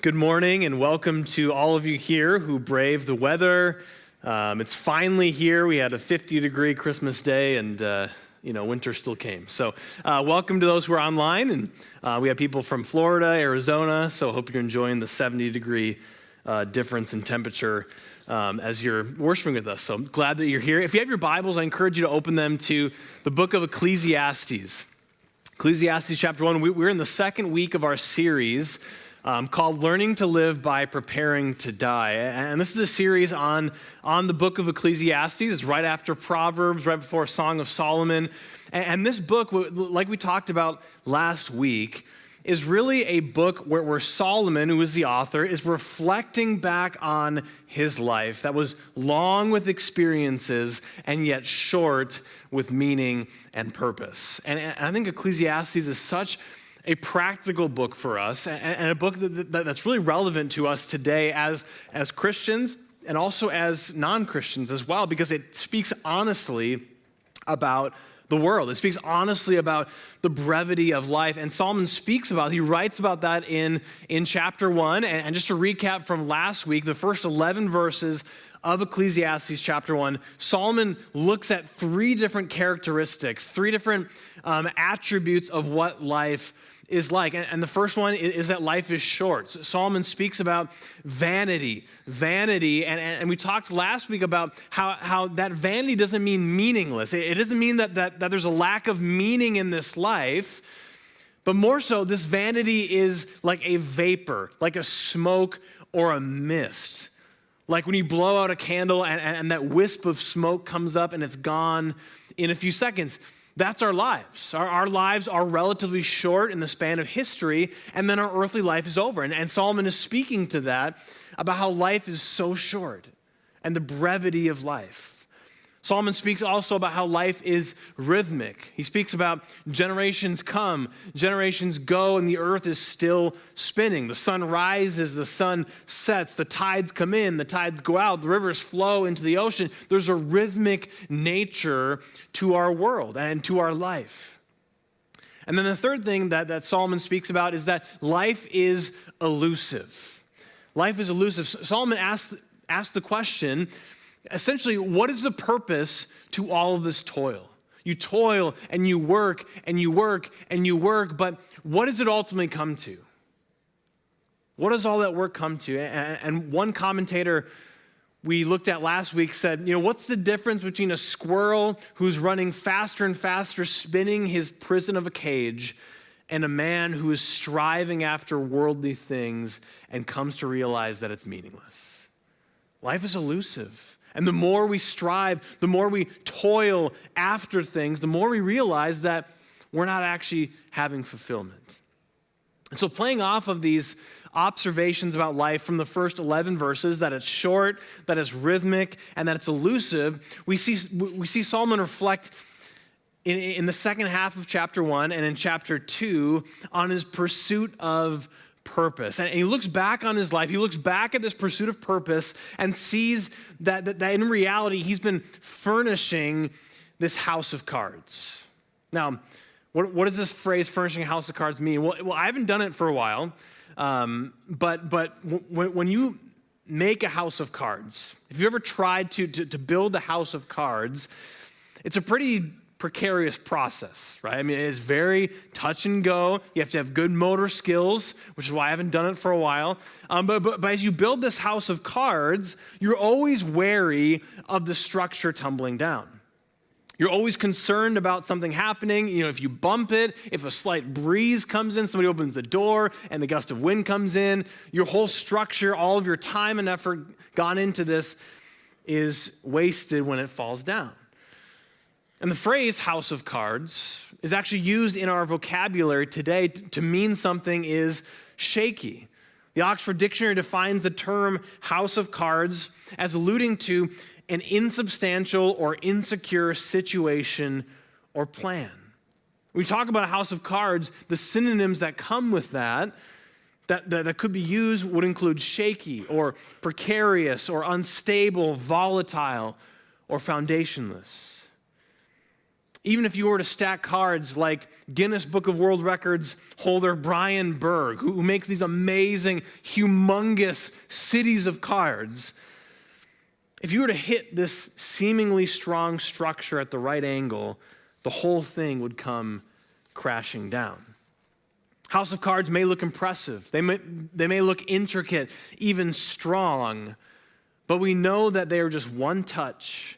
Good morning and welcome to all of you here who brave the weather. It's finally here. We had a 50-degree Christmas day and, winter still came. So welcome to those who are online. And we have people from Florida, Arizona, so I hope you're enjoying the 70-degree difference in temperature as you're worshiping with us. So I'm glad that you're here. If you have your Bibles, I encourage you to open them to the book of Ecclesiastes. Ecclesiastes chapter 1. We're in the second week of our series called Learning to Live by Preparing to Die. And this is a series on the book of Ecclesiastes. It's right after Proverbs, right before Song of Solomon. And this book, like we talked about last week, is really a book where Solomon, who is the author, is reflecting back on his life that was long with experiences and yet short with meaning and purpose. And I think Ecclesiastes is such a practical book for us and a book that's really relevant to us today as Christians and also as non-Christians as well, because it speaks honestly about the world. It speaks honestly about the brevity of life. And Solomon he writes about that in chapter 1. And just to recap from last week, the first 11 verses of Ecclesiastes chapter 1, Solomon looks at three different characteristics, three different attributes of what life is like. And the first one is that life is short. So Solomon speaks about vanity, and we talked last week about how that vanity doesn't mean meaningless. It doesn't mean that there's a lack of meaning in this life, but more so, this vanity is like a vapor, like a smoke or a mist. Like when you blow out a candle and that wisp of smoke comes up and it's gone in a few seconds. That's our lives. Our lives are relatively short in the span of history, and then our earthly life is over. And Solomon is speaking to that, about how life is so short and the brevity of life. Solomon speaks also about how life is rhythmic. He speaks about generations come, generations go, and the earth is still spinning. The sun rises, the sun sets, the tides come in, the tides go out, the rivers flow into the ocean. There's a rhythmic nature to our world and to our life. And then the third thing that Solomon speaks about is that life is elusive. Life is elusive. Solomon asked the question, essentially, what is the purpose to all of this toil? You toil and you work and you work and you work, but what does it ultimately come to? What does all that work come to? And one commentator we looked at last week said, what's the difference between a squirrel who's running faster and faster, spinning his prison of a cage, and a man who is striving after worldly things and comes to realize that it's meaningless? Life is elusive. And the more we strive, the more we toil after things, the more we realize that we're not actually having fulfillment. And so playing off of these observations about life from the first 11 verses, that it's short, that it's rhythmic, and that it's elusive, we see Solomon reflect in the second half of chapter 1 and in chapter 2 on his pursuit of purpose. And he looks back on his life, he looks back at this pursuit of purpose and sees that in reality, he's been furnishing this house of cards. Now, what does this phrase, furnishing a house of cards, mean? Well, I haven't done it for a while, but when you make a house of cards, if you ever tried to build a house of cards, it's a pretty precarious process, right? I mean, it's very touch and go. You have to have good motor skills, which is why I haven't done it for a while. But as you build this house of cards, you're always wary of the structure tumbling down. You're always concerned about something happening. If you bump it, if a slight breeze comes in, somebody opens the door and the gust of wind comes in, your whole structure, all of your time and effort gone into this is wasted when it falls down. And the phrase house of cards is actually used in our vocabulary today to mean something is shaky. The Oxford Dictionary defines the term house of cards as alluding to an insubstantial or insecure situation or plan. When we talk about a house of cards, the synonyms that come with that could be used would include shaky or precarious or unstable, volatile or foundationless. Even if you were to stack cards like Guinness Book of World Records holder Brian Berg, who makes these amazing, humongous cities of cards, if you were to hit this seemingly strong structure at the right angle, the whole thing would come crashing down. House of cards may look impressive. They may look intricate, even strong, but we know that they are just one touch,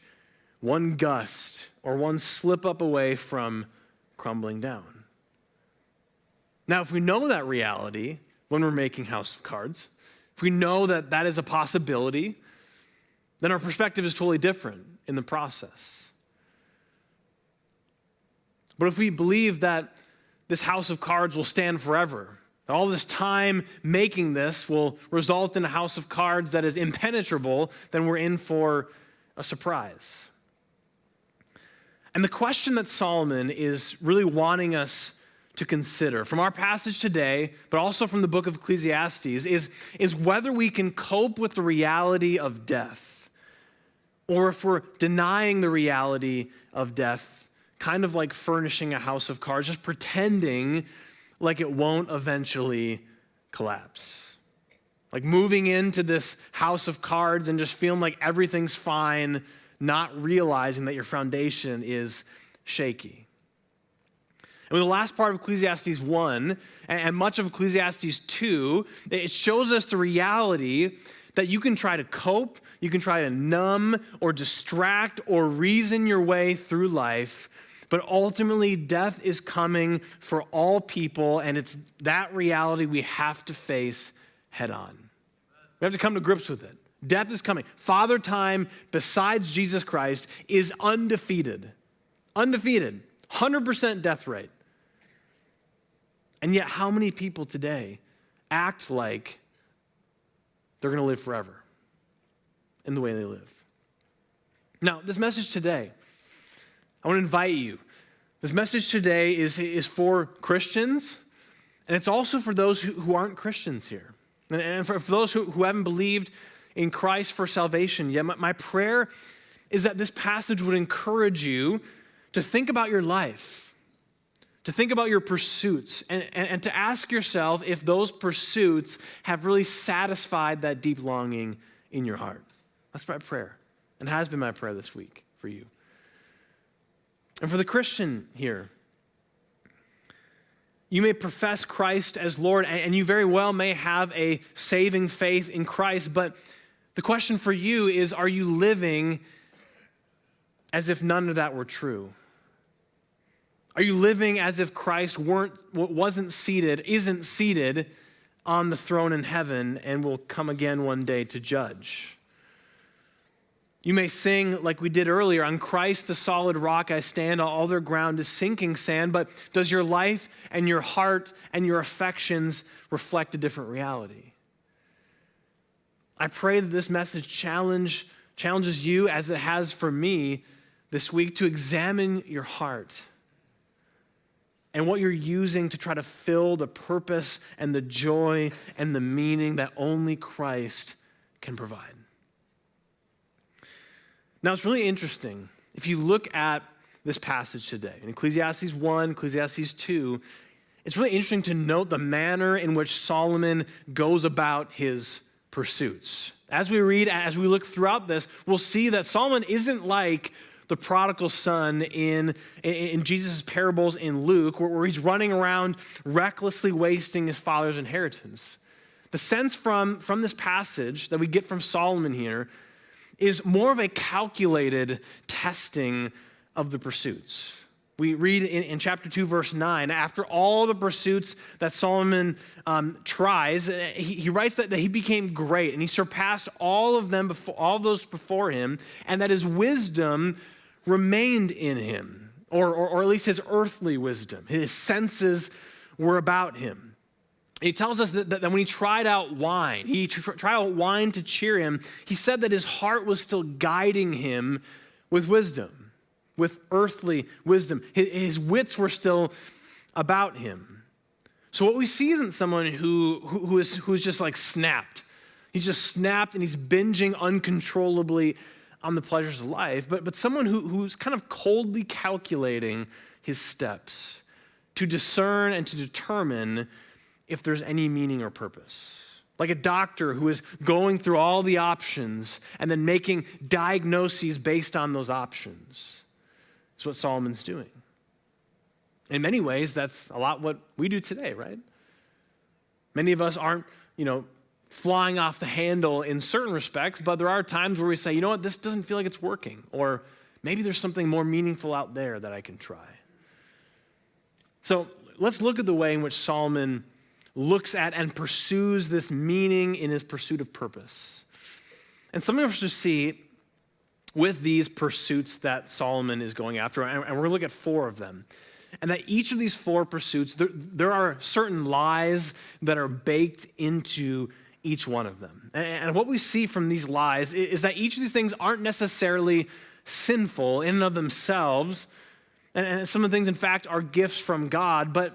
one gust, or one slip up away from crumbling down. Now, if we know that reality when we're making house of cards, if we know that that is a possibility, then our perspective is totally different in the process. But if we believe that this house of cards will stand forever, that all this time making this will result in a house of cards that is impenetrable, then we're in for a surprise. And the question that Solomon is really wanting us to consider from our passage today, but also from the book of Ecclesiastes, is whether we can cope with the reality of death, or if we're denying the reality of death, kind of like furnishing a house of cards, just pretending like it won't eventually collapse. Like moving into this house of cards and just feeling like everything's fine, not realizing that your foundation is shaky. And with the last part of Ecclesiastes 1 and much of Ecclesiastes 2, it shows us the reality that you can try to cope, you can try to numb or distract or reason your way through life, but ultimately death is coming for all people, and it's that reality we have to face head on. We have to come to grips with it. Death is coming. Father Time, besides Jesus Christ, is undefeated. Undefeated. 100% death rate. And yet, how many people today act like they're going to live forever in the way they live? Now, this message today, I want to invite you. This message today is for Christians, and it's also for those who aren't Christians here. And for those who haven't believed in Christ for salvation yet. My prayer is that this passage would encourage you to think about your life, to think about your pursuits, and to ask yourself if those pursuits have really satisfied that deep longing in your heart. That's my prayer, and has been my prayer this week for you. And for the Christian here, you may profess Christ as Lord, and you very well may have a saving faith in Christ, but the question for you is, are you living as if none of that were true? Are you living as if Christ isn't seated on the throne in heaven and will come again one day to judge? You may sing like we did earlier, on Christ the solid rock I stand, all other ground is sinking sand, but does your life and your heart and your affections reflect a different reality? I pray that this message challenges you, as it has for me this week, to examine your heart and what you're using to try to fill the purpose and the joy and the meaning that only Christ can provide. Now, it's really interesting. If you look at this passage today, in Ecclesiastes 1, Ecclesiastes 2, it's really interesting to note the manner in which Solomon goes about his pursuits. As we read, as we look throughout this, we'll see that Solomon isn't like the prodigal son in Jesus' parables in Luke, where he's running around recklessly wasting his father's inheritance. The sense from this passage that we get from Solomon here is more of a calculated testing of the pursuits. We read in chapter 2, verse 9, after all the pursuits that Solomon tries, he writes that he became great and he surpassed all of them, all those before him, and that his wisdom remained in him, or at least his earthly wisdom. His senses were about him. He tells us that when he tried out wine to cheer him, he said that his heart was still guiding him with wisdom, with earthly wisdom. His wits were still about him. So what we see isn't someone who's just like snapped. He's just snapped and he's binging uncontrollably on the pleasures of life, but someone who's kind of coldly calculating his steps to discern and to determine if there's any meaning or purpose. Like a doctor who is going through all the options and then making diagnoses based on those options. That's what Solomon's doing. In many ways, that's a lot what we do today, right? Many of us aren't, flying off the handle in certain respects, but there are times where we say, you know what, this doesn't feel like it's working, or maybe there's something more meaningful out there that I can try. So let's look at the way in which Solomon looks at and pursues this meaning in his pursuit of purpose. And something for us to see with these pursuits that Solomon is going after, and we're going to look at 4 of them. And that each of these 4 pursuits, there are certain lies that are baked into each one of them. And what we see from these lies is that each of these things aren't necessarily sinful in and of themselves. And some of the things, in fact, are gifts from God. But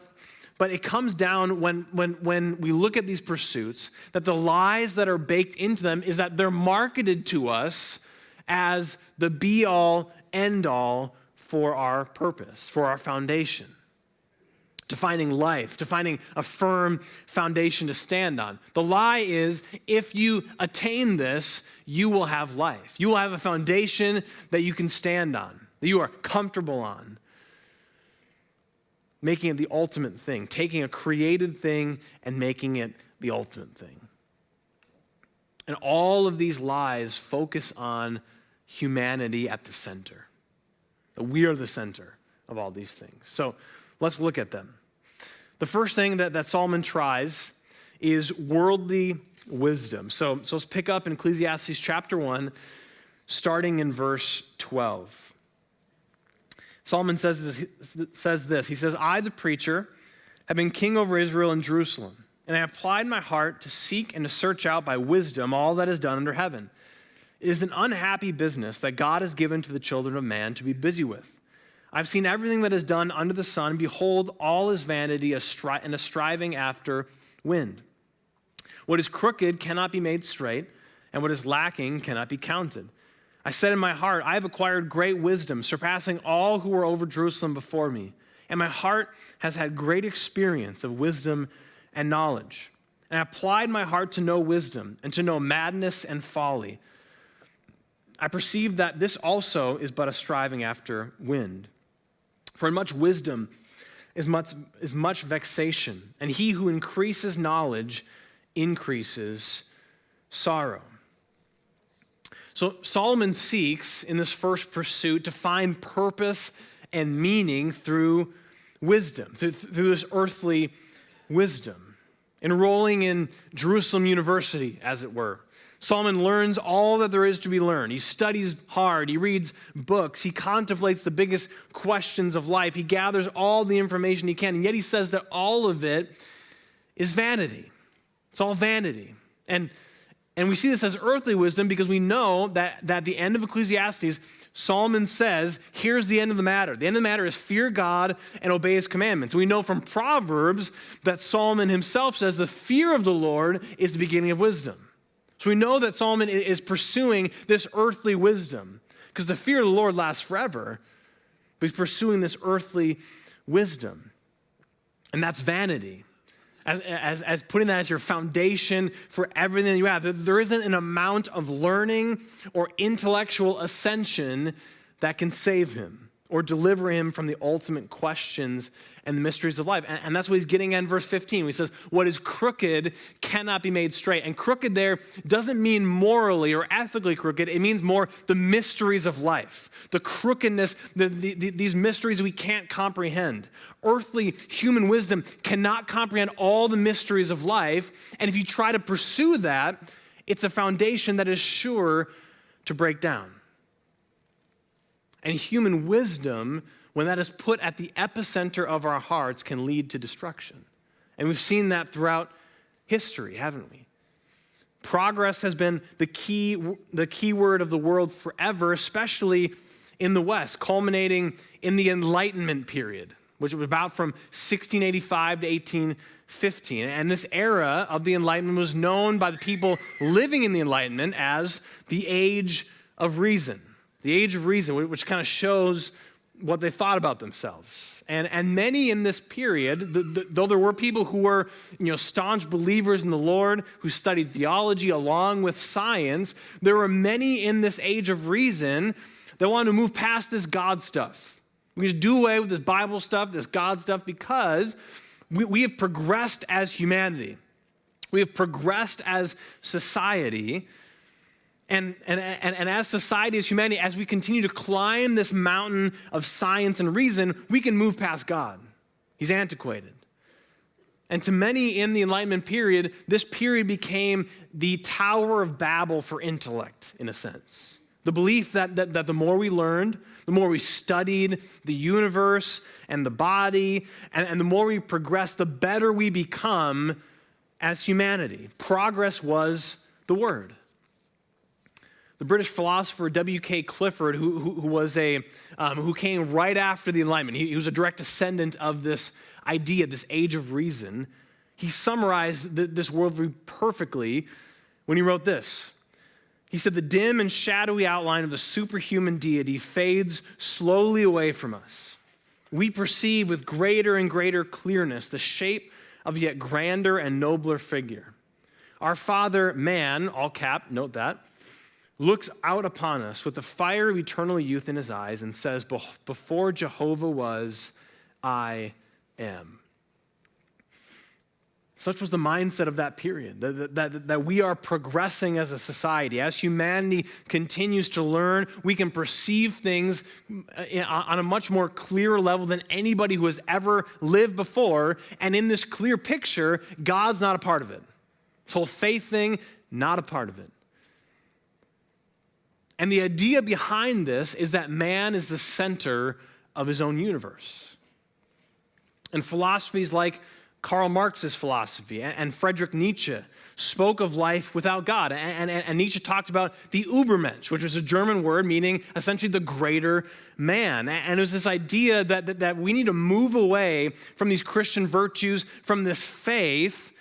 it comes down when we look at these pursuits, that the lies that are baked into them is that they're marketed to us as the be-all, end-all for our purpose, for our foundation, to finding life, to finding a firm foundation to stand on. The lie is, if you attain this, you will have life. You will have a foundation that you can stand on, that you are comfortable on. Making it the ultimate thing, taking a created thing and making it the ultimate thing. And all of these lies focus on humanity at the center. We are the center of all these things. So let's look at them. The first thing that Solomon tries is worldly wisdom. So let's pick up in Ecclesiastes chapter 1, starting in verse 12. Solomon says this. He says, I, the preacher, have been king over Israel and Jerusalem, and I applied my heart to seek and to search out by wisdom all that is done under heaven. It is an unhappy business that God has given to the children of man to be busy with. I've seen everything that is done under the sun. Behold, all is vanity and a striving after wind. What is crooked cannot be made straight, and what is lacking cannot be counted. I said in my heart, I have acquired great wisdom, surpassing all who were over Jerusalem before me. And my heart has had great experience of wisdom and knowledge. And I applied my heart to know wisdom and to know madness and folly. I perceive that this also is but a striving after wind. For in much wisdom is much vexation, and he who increases knowledge increases sorrow. So Solomon seeks in this first pursuit to find purpose and meaning through wisdom, through this earthly wisdom. Enrolling in Jerusalem University, as it were. Solomon learns all that there is to be learned. He studies hard. He reads books. He contemplates the biggest questions of life. He gathers all the information he can, and yet he says that all of it is vanity. It's all vanity. And we see this as earthly wisdom because we know that at the end of Ecclesiastes, Solomon says, here's the end of the matter. The end of the matter is fear God and obey his commandments. We know from Proverbs that Solomon himself says the fear of the Lord is the beginning of wisdom. So we know that Solomon is pursuing this earthly wisdom because the fear of the Lord lasts forever, but he's pursuing this earthly wisdom. And that's vanity. As putting that as your foundation for everything that you have. There isn't an amount of learning or intellectual ascension that can save him or deliver him from the ultimate questions and the mysteries of life. And that's what he's getting at in verse 15. He says, what is crooked cannot be made straight. And crooked there doesn't mean morally or ethically crooked. It means more the mysteries of life, the crookedness, these mysteries we can't comprehend. Earthly human wisdom cannot comprehend all the mysteries of life. And if you try to pursue that, it's a foundation that is sure to break down. And human wisdom, when that is put at the epicenter of our hearts, can lead to destruction. And we've seen that throughout history, haven't we? Progress has been the key word of the world forever, especially in the West, culminating in the Enlightenment period, which was about from 1685 to 1815. And this era of the Enlightenment was known by the people living in the Enlightenment as the Age of reason, the age of reason, which kind of shows what they thought about themselves. And many in this period, though there were people who were staunch believers in the Lord, who studied theology along with science, there were many in this age of reason that wanted to move past this God stuff. We just do away with this Bible stuff, this God stuff, because we have progressed as humanity. We have progressed as society. And as society, as humanity, as we continue to climb this mountain of science and reason, we can move past God. He's antiquated. And to many in the Enlightenment period, this period became the Tower of Babel for intellect, in a sense. The belief that the more we learned, the more we studied the universe and the body, and the more we progress, the better we become as humanity. Progress was the word. The British philosopher W.K. Clifford, who came right after the Enlightenment, he was a direct descendant of this idea, this age of reason. He summarized this worldview perfectly when he wrote this. He said, "The dim and shadowy outline of the superhuman deity fades slowly away from us. We perceive with greater and greater clearness the shape of a yet grander and nobler figure. Our Father, man," all cap, note that, "looks out upon us with the fire of eternal youth in his eyes and says, 'Before Jehovah was, I am.'" Such was the mindset of that period, that we are progressing as a society. As humanity continues to learn, we can perceive things on a much more clear level than anybody who has ever lived before. And in this clear picture, God's not a part of it. This whole faith thing, not a part of it. And the idea behind this is that man is the center of his own universe. And philosophies like Karl Marx's philosophy and Friedrich Nietzsche spoke of life without God. And Nietzsche talked about the Übermensch, which was a German word meaning essentially the greater man. And it was this idea that we need to move away from these Christian virtues, from this faith,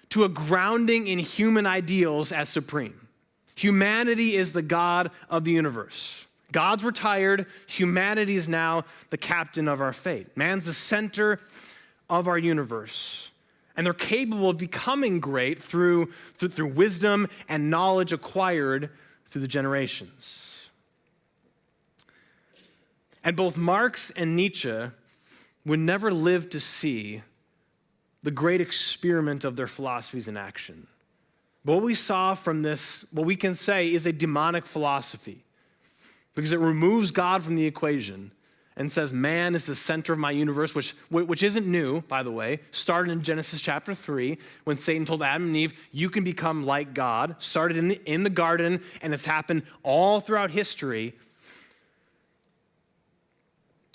to a grounding in human ideals as supreme. Humanity is the God of the universe. God's retired. Humanity is now the captain of our fate. Man's the center of our universe. And they're capable of becoming great through wisdom and knowledge acquired through the generations. And both Marx and Nietzsche would never live to see the great experiment of their philosophies in action. But what we saw from this, what we can say is a demonic philosophy, because it removes God from the equation and says man is the center of my universe, which isn't new, by the way. Started in Genesis chapter 3 when Satan told Adam and Eve, you can become like God. Started in the garden, and it's happened all throughout history.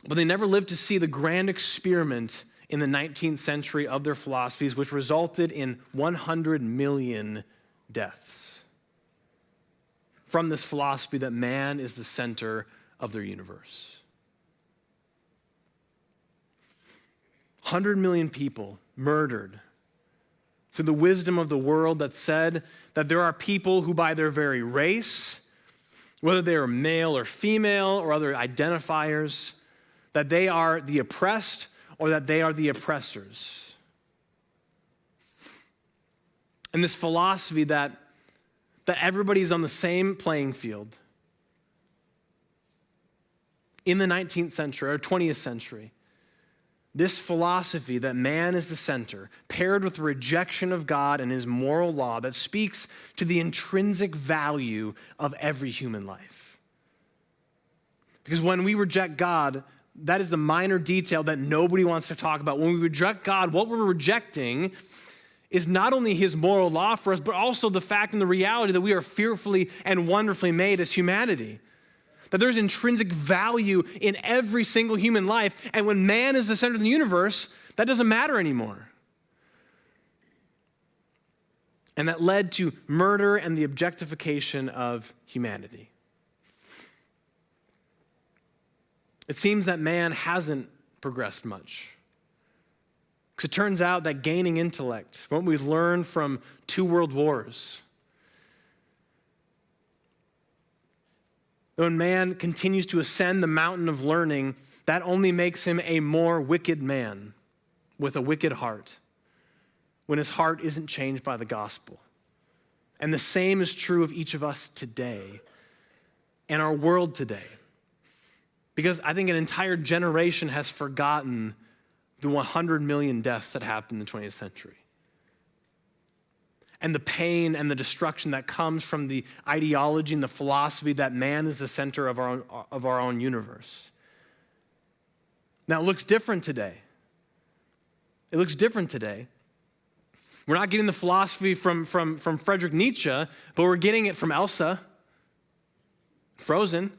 But they never lived to see the grand experiment in the 19th century of their philosophies, which resulted in 100 million deaths from this philosophy that man is the center of their universe. 100 million people murdered through the wisdom of the world that said that there are people who by their very race, whether they are male or female or other identifiers, that they are the oppressed or that they are the oppressors. And this philosophy that everybody's on the same playing field in the 19th century or 20th century, this philosophy that man is the center, paired with the rejection of God and his moral law that speaks to the intrinsic value of every human life. Because when we reject God, that is the minor detail that nobody wants to talk about. When we reject God, what we're rejecting is not only his moral law for us, but also the fact and the reality that we are fearfully and wonderfully made as humanity. That there's intrinsic value in every single human life. And when man is the center of the universe, that doesn't matter anymore. And that led to murder and the objectification of humanity. It seems that man hasn't progressed much. Because it turns out that gaining intellect, what we've learned from 2 world wars, When man continues to ascend the mountain of learning, that only makes him a more wicked man with a wicked heart, when his heart isn't changed by the gospel. And the same is true of each of us today and our world today. Because I think an entire generation has forgotten the 100 million deaths that happened in the 20th century. And the pain and the destruction that comes from the ideology and the philosophy that man is the center of our own universe. Now, it looks different today. It looks different today. We're not getting the philosophy from Friedrich Nietzsche, but we're getting it from Elsa, Frozen.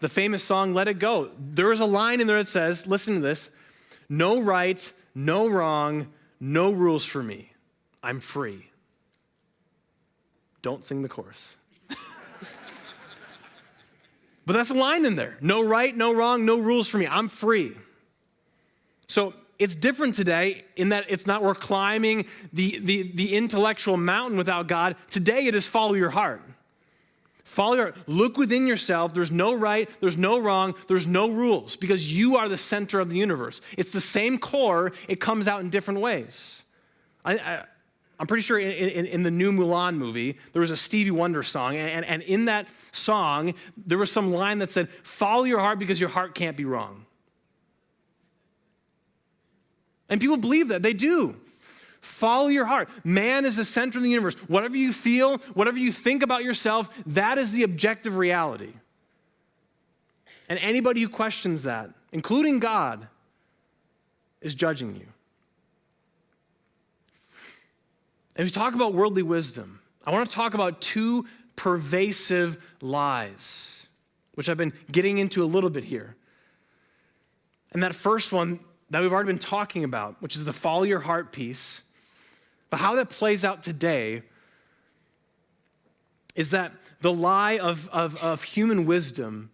The famous song, Let It Go. There is a line in there that says, listen to this, no right, no wrong, no rules for me. I'm free. Don't sing the chorus. But that's a line in there. No right, no wrong, no rules for me. I'm free. So it's different today in that it's not we're climbing the intellectual mountain without God. Today it is follow your heart. Follow your heart. Look within yourself. There's no right, there's no wrong, there's no rules because you are the center of the universe. It's the same core. It comes out in different ways. I'm pretty sure in the new Mulan movie, there was a Stevie Wonder song, and in that song, there was some line that said, follow your heart because your heart can't be wrong. And people believe that. They do. Follow your heart. Man is the center of the universe. Whatever you feel, whatever you think about yourself, that is the objective reality. And anybody who questions that, including God, is judging you. And as we talk about worldly wisdom, I want to talk about two pervasive lies, which I've been getting into a little bit here. And that first one that we've already been talking about, which is the follow your heart piece, but how that plays out today is that the lie of human wisdom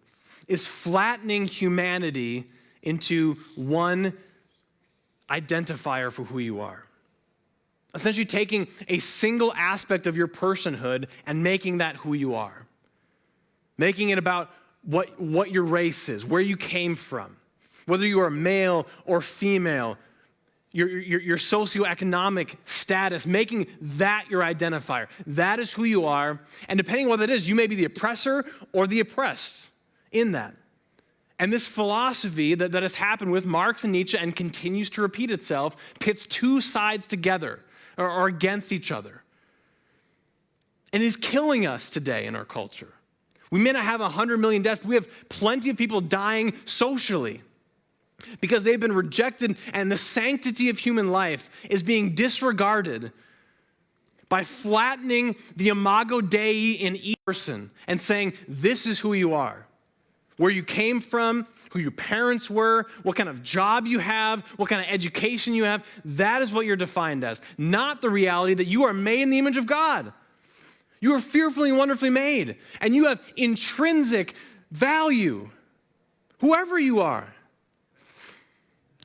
is flattening humanity into one identifier for who you are. Essentially taking a single aspect of your personhood and making that who you are. Making it about what your race is, where you came from, whether you are male or female, your socioeconomic status, making that your identifier. That is who you are. And depending on what that is, you may be the oppressor or the oppressed in that. And this philosophy that has happened with Marx and Nietzsche and continues to repeat itself pits two sides together or against each other. And is killing us today in our culture. We may not have 100 million deaths, but we have plenty of people dying socially because they've been rejected, and the sanctity of human life is being disregarded by flattening the imago Dei in each person and saying, this is who you are. Where you came from, who your parents were, what kind of job you have, what kind of education you have, that is what you're defined as. Not the reality that you are made in the image of God. You are fearfully and wonderfully made, and you have intrinsic value, whoever you are.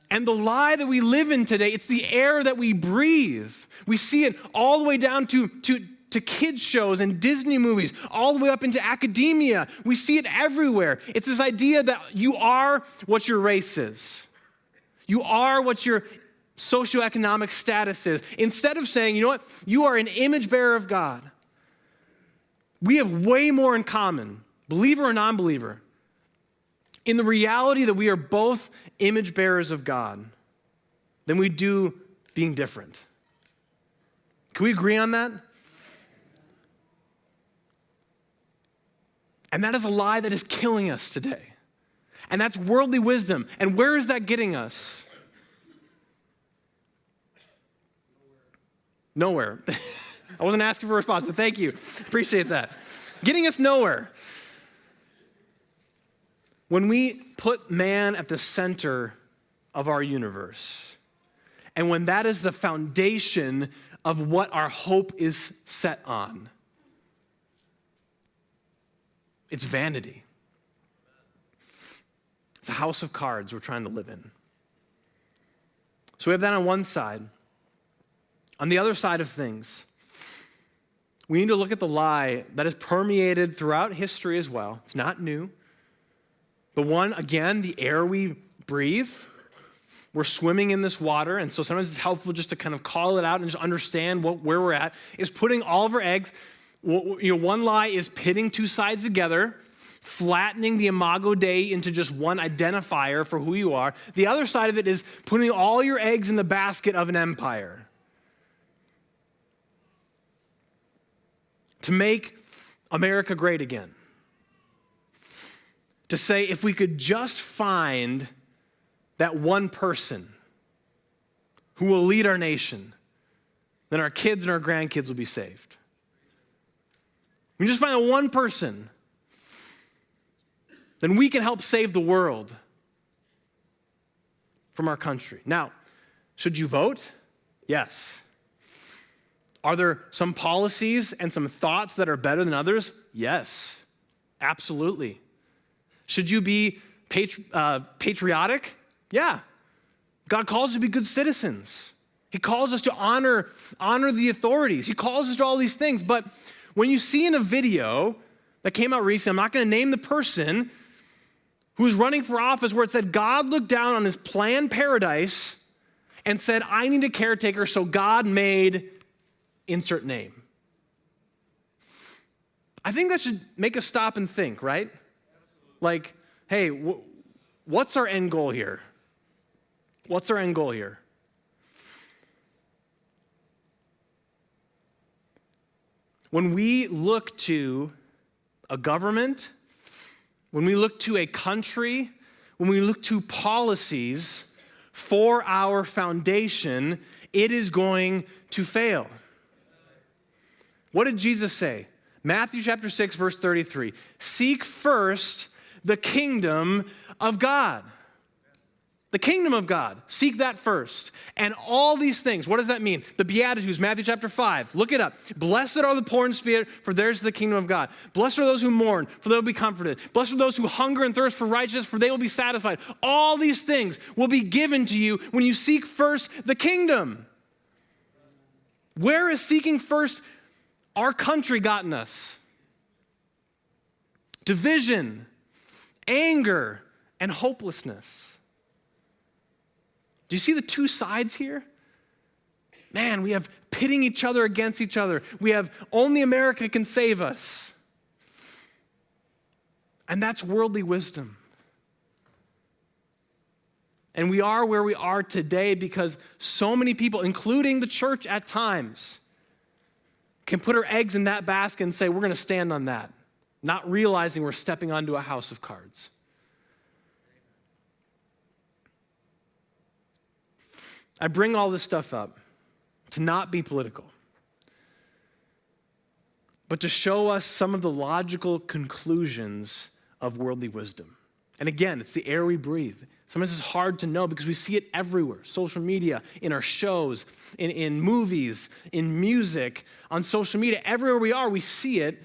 And the lie that we live in today, it's the air that we breathe. We see it all the way down to kids shows and Disney movies, all the way up into academia. We see it everywhere. It's this idea that you are what your race is. You are what your socioeconomic status is. Instead of saying, you know what, you are an image bearer of God. We have way more in common, believer or non-believer, in the reality that we are both image bearers of God than we do being different. Can we agree on that? And that is a lie that is killing us today. And that's worldly wisdom. And where is that getting us? Nowhere. I wasn't asking for a response, but thank you. Appreciate that. Getting us nowhere. When we put man at the center of our universe, and when that is the foundation of what our hope is set on, it's vanity. It's a house of cards we're trying to live in. So we have that on one side. On the other side of things, we need to look at the lie that has permeated throughout history as well. It's not new. But one, again, the air we breathe, we're swimming in this water, and so sometimes it's helpful just to kind of call it out and just understand where we're at, is putting all of our eggs, one lie is pitting two sides together, flattening the imago Dei into just one identifier for who you are. The other side of it is putting all your eggs in the basket of an empire. To make America great again. To say, if we could just find that one person who will lead our nation, then our kids and our grandkids will be saved. We just find that one person, then we can help save the world from our country. Now, should you vote? Yes. Are there some policies and some thoughts that are better than others? Yes, absolutely. Should you be patriotic? Yeah. God calls us to be good citizens. He calls us to honor the authorities. He calls us to all these things. But when you see in a video that came out recently, I'm not going to name the person who was running for office, where it said God looked down on his planned paradise and said, I need a caretaker, so God made insert name. I think that should make us stop and think, right? Like, hey, what's our end goal here? What's our end goal here? When we look to a government, when we look to a country, when we look to policies for our foundation, it is going to fail. What did Jesus say? Matthew chapter 6, verse 33. Seek first the kingdom of God. The kingdom of God. Seek that first. And all these things, what does that mean? The Beatitudes, Matthew chapter 5. Look it up. Blessed are the poor in spirit, for theirs is the kingdom of God. Blessed are those who mourn, for they will be comforted. Blessed are those who hunger and thirst for righteousness, for they will be satisfied. All these things will be given to you when you seek first the kingdom. Where is seeking first our country gotten us? Division, anger, and hopelessness. Do you see the two sides here? Man, we have pitting each other against each other. We have only America can save us. And that's worldly wisdom. And we are where we are today because so many people, including the church at times, can put our eggs in that basket and say, we're going to stand on that, not realizing we're stepping onto a house of cards. I bring all this stuff up to not be political, but to show us some of the logical conclusions of worldly wisdom. And again, it's the air we breathe. Sometimes it's hard to know because we see it everywhere. Social media, in our shows, in movies, in music, on social media. Everywhere we are, we see it.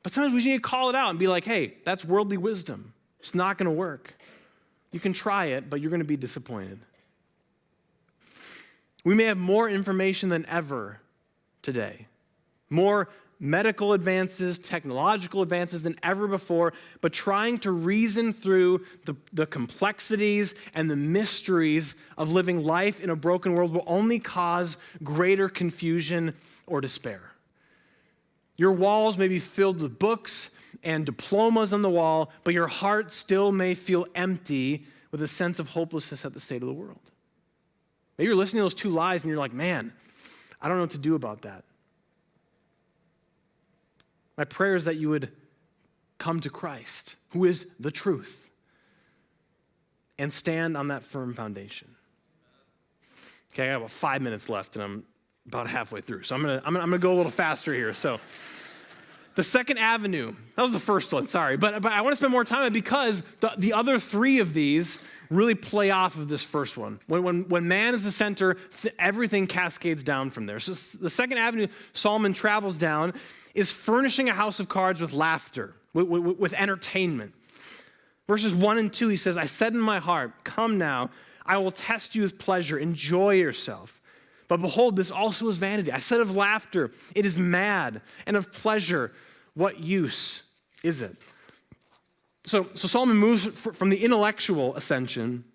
But sometimes we need to call it out and be like, hey, that's worldly wisdom. It's not going to work. You can try it, but you're going to be disappointed. We may have more information than ever today. More medical advances, technological advances than ever before, but trying to reason through the complexities and the mysteries of living life in a broken world will only cause greater confusion or despair. Your walls may be filled with books and diplomas on the wall, but your heart still may feel empty with a sense of hopelessness at the state of the world. Maybe you're listening to those two lies and you're like, man, I don't know what to do about that. My prayer is that you would come to Christ, who is the truth, and stand on that firm foundation. Okay, I got about 5 minutes left, and I'm about halfway through, so I'm gonna go a little faster here. So, the second avenue, that was the first one, sorry, but I want to spend more time on it because the other three of these really play off of this first one. When man is the center, everything cascades down from there. So the second avenue Solomon travels down is furnishing a house of cards with laughter, with entertainment. Verses 1 and 2, he says, I said in my heart, come now, I will test you with pleasure, enjoy yourself. But behold, this also is vanity. I said of laughter, it is mad, and of pleasure, what use is it? So Solomon moves from the intellectual ascension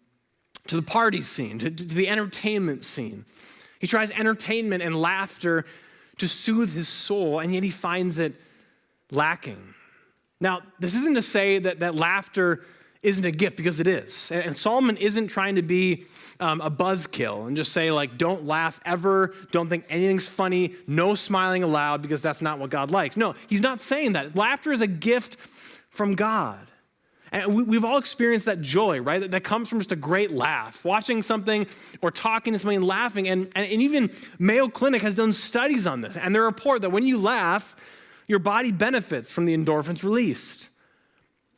to the party scene, to the entertainment scene. He tries entertainment and laughter to soothe his soul, and yet he finds it lacking. Now, this isn't to say that laughter isn't a gift, because it is. And Solomon isn't trying to be a buzzkill and just say, like, don't laugh ever, don't think anything's funny, no smiling aloud, because that's not what God likes. No, he's not saying that. Laughter is a gift from God. And we've all experienced that joy, right? That comes from just a great laugh, watching something or talking to somebody and laughing. And even Mayo Clinic has done studies on this. And they report that when you laugh, your body benefits from the endorphins released.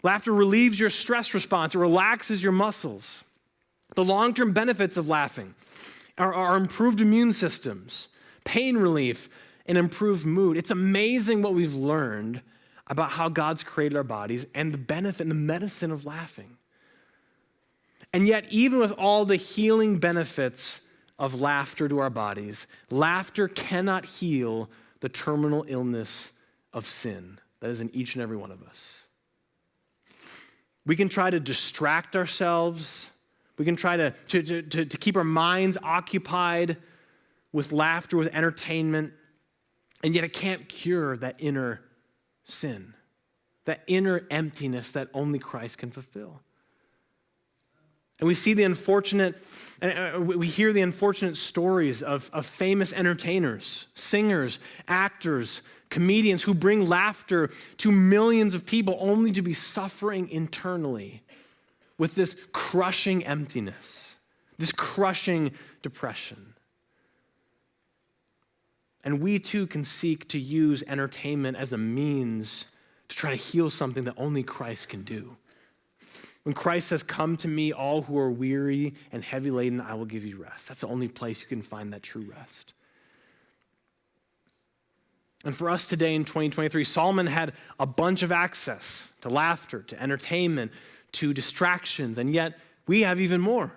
Laughter relieves your stress response. It relaxes your muscles. The long-term benefits of laughing are improved immune systems, pain relief, and improved mood. It's amazing what we've learned about how God's created our bodies and the benefit and the medicine of laughing. And yet, even with all the healing benefits of laughter to our bodies, laughter cannot heal the terminal illness of sin that is in each and every one of us. We can try to distract ourselves. We can try to keep our minds occupied with laughter, with entertainment, and yet it can't cure that inner sin, that inner emptiness that only Christ can fulfill. And we see the unfortunate, we hear the unfortunate stories of famous entertainers, singers, actors, comedians who bring laughter to millions of people only to be suffering internally with this crushing emptiness, this crushing depression. And we too can seek to use entertainment as a means to try to heal something that only Christ can do. When Christ says, "Come to me, all who are weary and heavy laden, I will give you rest." That's the only place you can find that true rest. And for us today in 2023, Solomon had a bunch of access to laughter, to entertainment, to distractions, and yet we have even more.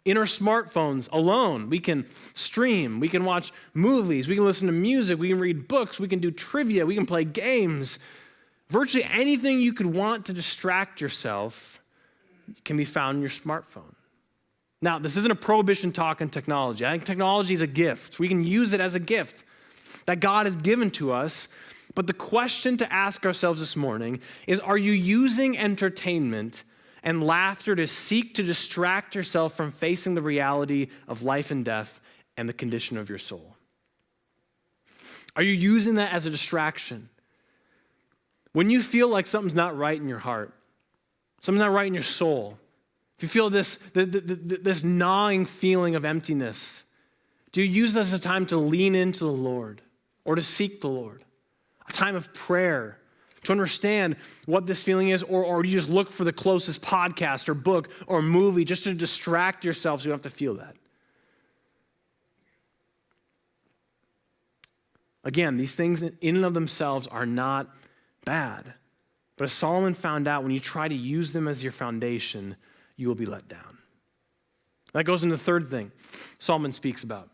In our smartphones alone, we can stream, we can watch movies, we can listen to music, we can read books, we can do trivia, we can play games. Virtually anything you could want to distract yourself can be found in your smartphone. Now, this isn't a prohibition talk on technology. I think technology is a gift. We can use it as a gift that God has given to us. But the question to ask ourselves this morning is, are you using entertainment and laughter to seek to distract yourself from facing the reality of life and death and the condition of your soul? Are you using that as a distraction? When you feel like something's not right in your heart, something's not right in your soul, if you feel this gnawing feeling of emptiness, do you use this as a time to lean into the Lord or to seek the Lord? A time of prayer to understand what this feeling is, or do you just look for the closest podcast or book or movie just to distract yourself so you don't have to feel that? Again, these things in and of themselves are not bad. But as Solomon found out, when you try to use them as your foundation, you will be let down. That goes into the third thing Solomon speaks about.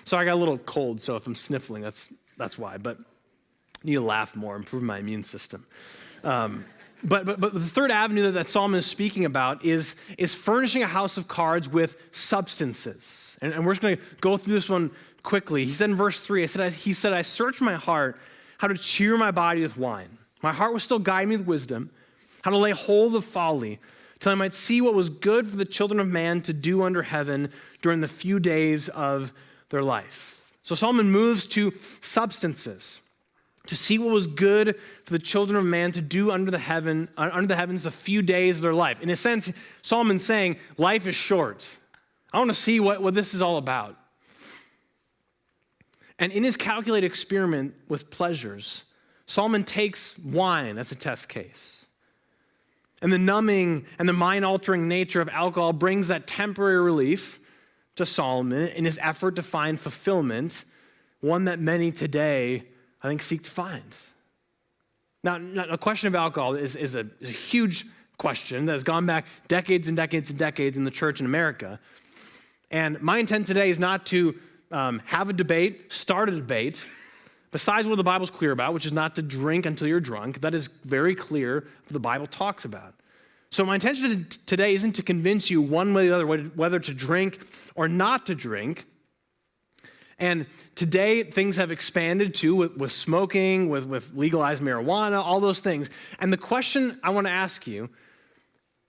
So I got a little cold, so if I'm sniffling, that's why. But I need to laugh more, improve my immune system. But the third avenue that Solomon is speaking about is furnishing a house of cards with substances. And we're just going to go through this one quickly. He said in verse 3, he said, I searched my heart how to cheer my body with wine. My heart was still guiding me with wisdom, how to lay hold of folly, till I might see what was good for the children of man to do under heaven during the few days of their life. So Solomon moves to substances, to see what was good for the children of man to do under the heavens the few days of their life. In a sense, Solomon's saying, life is short. I want to see what this is all about. And in his calculated experiment with pleasures, Solomon takes wine as a test case. And the numbing and the mind-altering nature of alcohol brings that temporary relief to Solomon in his effort to find fulfillment, one that many today, I think, seek to find. Now, a question of alcohol is a huge question that has gone back decades and decades and decades in the church in America. And my intent today is not to have a debate, start a debate, besides what the Bible's clear about, which is not to drink until you're drunk. That is very clear what the Bible talks about. So my intention today isn't to convince you one way or the other whether to drink or not to drink. And today, things have expanded too with smoking, with legalized marijuana, all those things. And the question I want to ask you,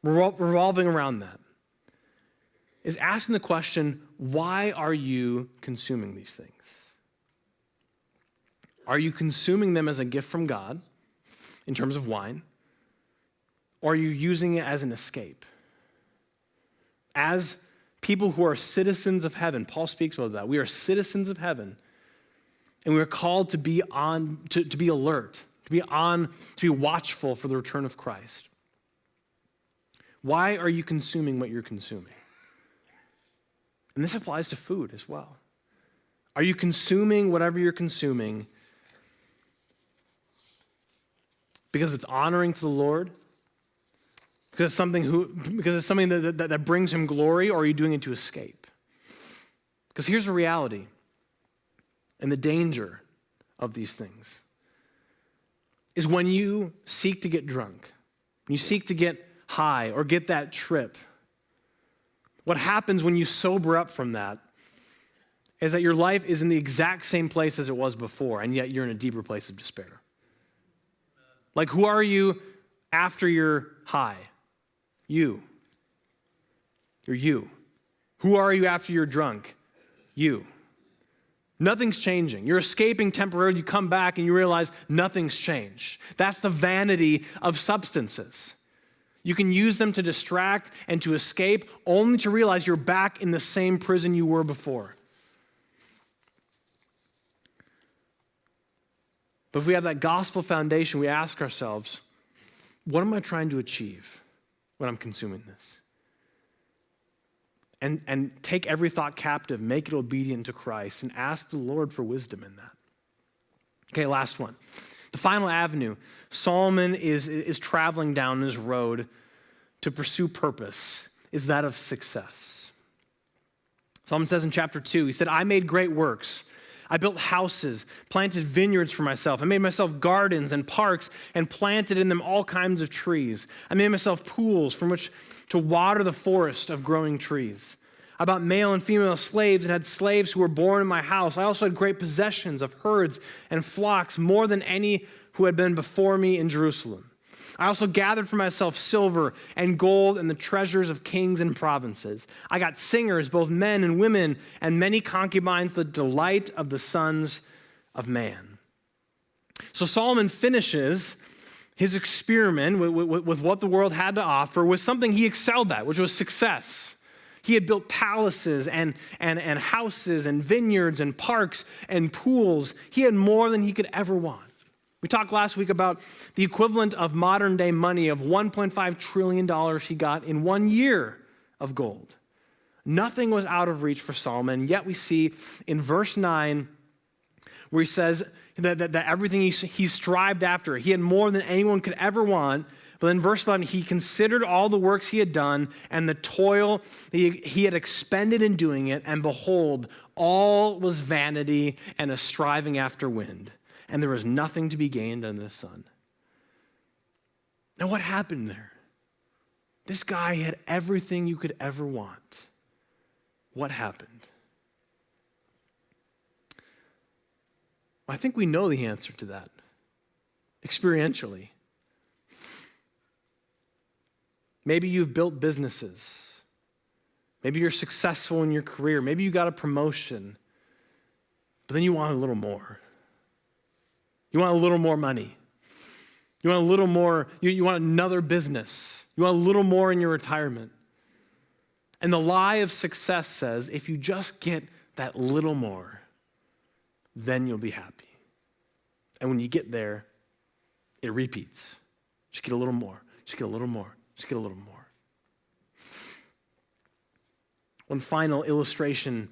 revolving around that, is asking the question, why are you consuming these things? Are you consuming them as a gift from God in terms of wine? Or are you using it as an escape? As people who are citizens of heaven, Paul speaks about that. We are citizens of heaven, and we are called to be to be alert, to be watchful for the return of Christ. Why are you consuming what you're consuming? And this applies to food as well. Are you consuming whatever you're consuming because it's honoring to the Lord? Because it's something that brings him glory, or are you doing it to escape? Because here's the reality and the danger of these things is when you seek to get drunk, when you seek to get high or get that trip, what happens when you sober up from that is that your life is in the exact same place as it was before, and yet you're in a deeper place of despair. Like, who are you after you're high? You. You're you. Who are you after you're drunk? You. Nothing's changing. You're escaping temporarily. You come back and you realize nothing's changed. That's the vanity of substances. You can use them to distract and to escape, only to realize you're back in the same prison you were before. But if we have that gospel foundation, we ask ourselves, what am I trying to achieve when I'm consuming this? And take every thought captive, make it obedient to Christ, and ask the Lord for wisdom in that. Okay, last one. The final avenue. Solomon is traveling down his road to pursue purpose, is that of success. Solomon says in chapter 2, he said, I made great works. I built houses, planted vineyards for myself. I made myself gardens and parks and planted in them all kinds of trees. I made myself pools from which to water the forest of growing trees. I bought male and female slaves and had slaves who were born in my house. I also had great possessions of herds and flocks, more than any who had been before me in Jerusalem. I also gathered for myself silver and gold and the treasures of kings and provinces. I got singers, both men and women, and many concubines, the delight of the sons of man. So Solomon finishes his experiment with what the world had to offer with something he excelled at, which was success. He had built palaces and houses and vineyards and parks and pools. He had more than he could ever want. We talked last week about the equivalent of modern day money of $1.5 trillion he got in 1 year of gold. Nothing was out of reach for Solomon, yet we see in verse 9 where he says that everything he strived after, he had more than anyone could ever want. But in verse 11, he considered all the works he had done and the toil he had expended in doing it, and behold, all was vanity and a striving after wind. And there was nothing to be gained under the sun. Now, what happened there? This guy had everything you could ever want. What happened? Well, I think we know the answer to that, experientially. Maybe you've built businesses. Maybe you're successful in your career. Maybe you got a promotion, but then you want a little more. You want a little more money. You want a little more, you want another business. You want a little more in your retirement. And the lie of success says, if you just get that little more, then you'll be happy. And when you get there, it repeats. Just get a little more, just get a little more, just get a little more. One final illustration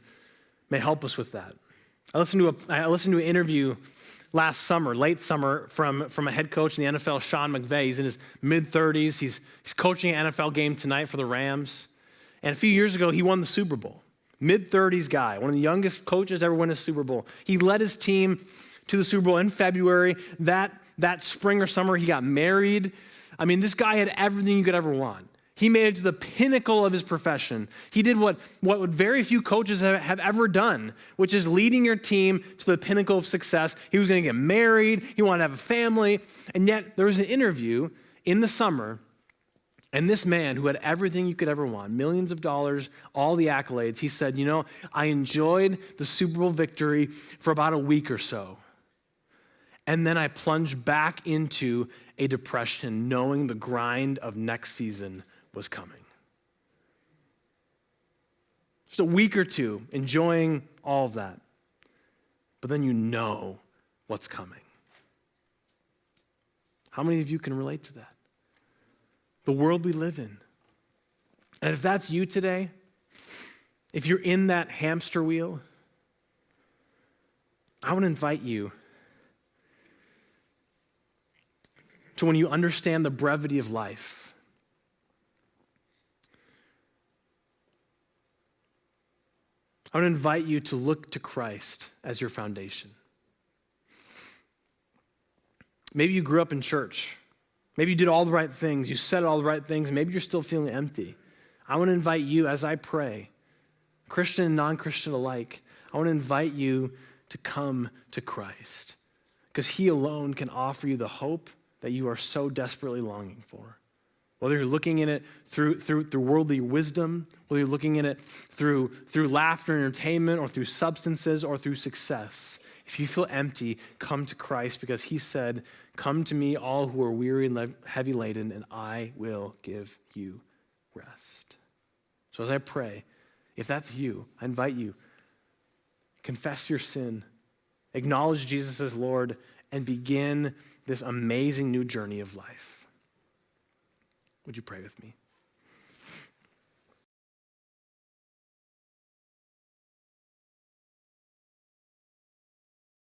may help us with that. I listened to an interview last summer, late summer, from a head coach in the NFL, Sean McVay. He's in his mid-30s. He's coaching an NFL game tonight for the Rams. And a few years ago, he won the Super Bowl. mid-30s guy, one of the youngest coaches to ever win a Super Bowl. He led his team to the Super Bowl in February. That spring or summer, he got married. I mean, this guy had everything you could ever want. He made it to the pinnacle of his profession. He did what very few coaches have ever done, which is leading your team to the pinnacle of success. He was going to get married. He wanted to have a family. And yet there was an interview in the summer, and this man who had everything you could ever want, millions of dollars, all the accolades, he said, I enjoyed the Super Bowl victory for about a week or so. And then I plunged back into a depression, knowing the grind of next season was coming. Just a week or two, enjoying all of that. But then you know what's coming. How many of you can relate to that? The world we live in. And if that's you today, if you're in that hamster wheel, I want to invite you to, when you understand the brevity of life, I want to invite you to look to Christ as your foundation. Maybe you grew up in church. Maybe you did all the right things. You said all the right things. Maybe you're still feeling empty. I want to invite you, as I pray, Christian and non-Christian alike, I want to invite you to come to Christ, because he alone can offer you the hope that you are so desperately longing for. Whether you're looking in it through worldly wisdom, whether you're looking in it through laughter and entertainment, or through substances, or through success. If you feel empty, come to Christ, because he said, come to me, all who are weary and heavy laden, and I will give you rest. So as I pray, if that's you, I invite you, confess your sin, acknowledge Jesus as Lord, and begin this amazing new journey of life. Would you pray with me?